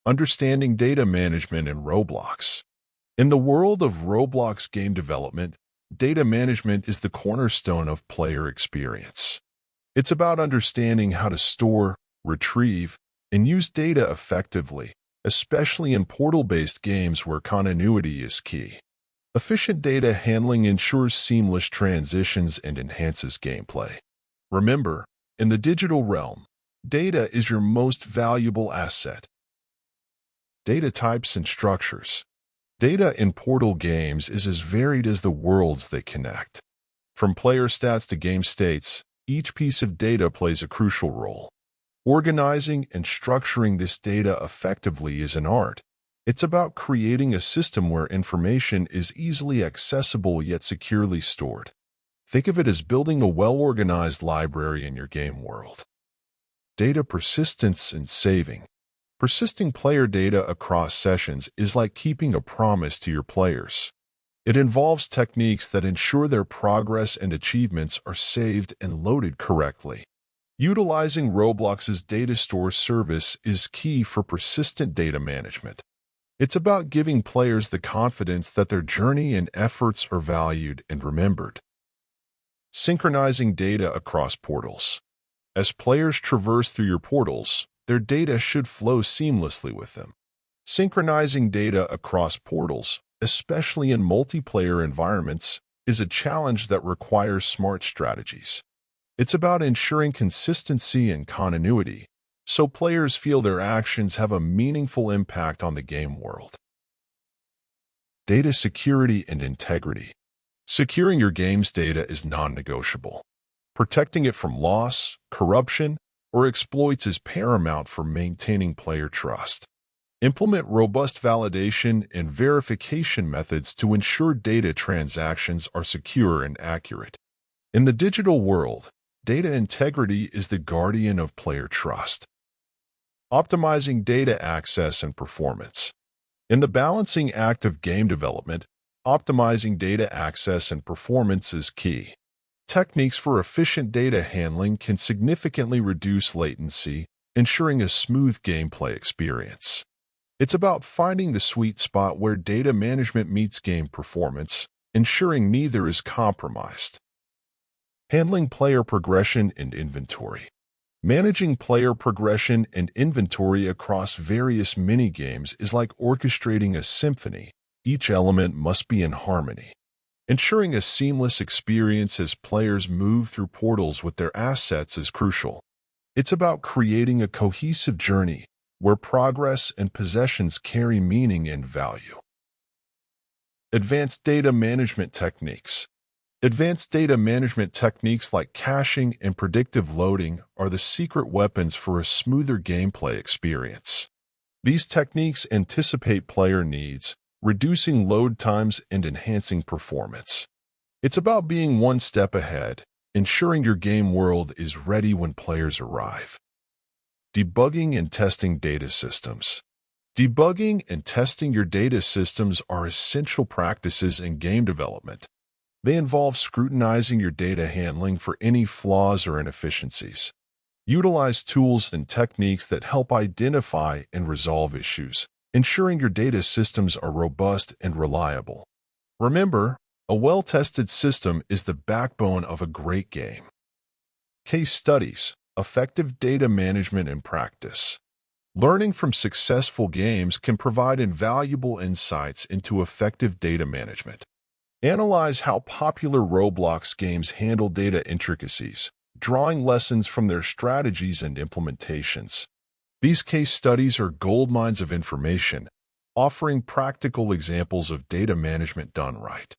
Understanding data management in Roblox. In the world of Roblox game development, data management is the cornerstone of player experience. It's about understanding how to store, retrieve, and use data effectively, especially in portal-based games where continuity is key. Efficient data handling ensures seamless transitions and enhances gameplay. Remember, in the digital realm, data is your most valuable asset. Data types and structures. Data in portal games is as varied as the worlds they connect. From player stats to game states, each piece of data plays a crucial role. Organizing and structuring this data effectively is an art. It's about creating a system where information is easily accessible yet securely stored. Think of it as building a well-organized library in your game world. Data persistence and saving. Persisting player data across sessions is like keeping a promise to your players. It involves techniques that ensure their progress and achievements are saved and loaded correctly. Utilizing Roblox's DataStore service is key for persistent data management. It's about giving players the confidence that their journey and efforts are valued and remembered. Synchronizing data across portals. As players traverse through your portals, their data should flow seamlessly with them. Synchronizing data across portals, especially in multiplayer environments, is a challenge that requires smart strategies. It's about ensuring consistency and continuity, so players feel their actions have a meaningful impact on the game world. Data security and integrity. Securing your game's data is non-negotiable. Protecting it from loss, corruption, or exploits is paramount for maintaining player trust. Implement robust validation and verification methods to ensure data transactions are secure and accurate. In the digital world, data integrity is the guardian of player trust. Optimizing data access and performance. In the balancing act of game development, optimizing data access and performance is key. Techniques for efficient data handling can significantly reduce latency, ensuring a smooth gameplay experience. It's about finding the sweet spot where data management meets game performance, ensuring neither is compromised. Handling player progression and inventory. Managing player progression and inventory across various minigames is like orchestrating a symphony. Each element must be in harmony. Ensuring a seamless experience as players move through portals with their assets is crucial. It's about creating a cohesive journey where progress and possessions carry meaning and value. Advanced data management techniques. Advanced data management techniques like caching and predictive loading are the secret weapons for a smoother gameplay experience. These techniques anticipate player needs, reducing load times and enhancing performance. It's about being one step ahead, ensuring your game world is ready when players arrive. Debugging and testing data systems. Debugging and testing your data systems are essential practices in game development. They involve scrutinizing your data handling for any flaws or inefficiencies. Utilize tools and techniques that help identify and resolve issues, ensuring your data systems are robust and reliable. Remember, a well-tested system is the backbone of a great game. Case studies, effective data management in practice. Learning from successful games can provide invaluable insights into effective data management. Analyze how popular Roblox games handle data intricacies, drawing lessons from their strategies and implementations. These case studies are goldmines of information, offering practical examples of data management done right.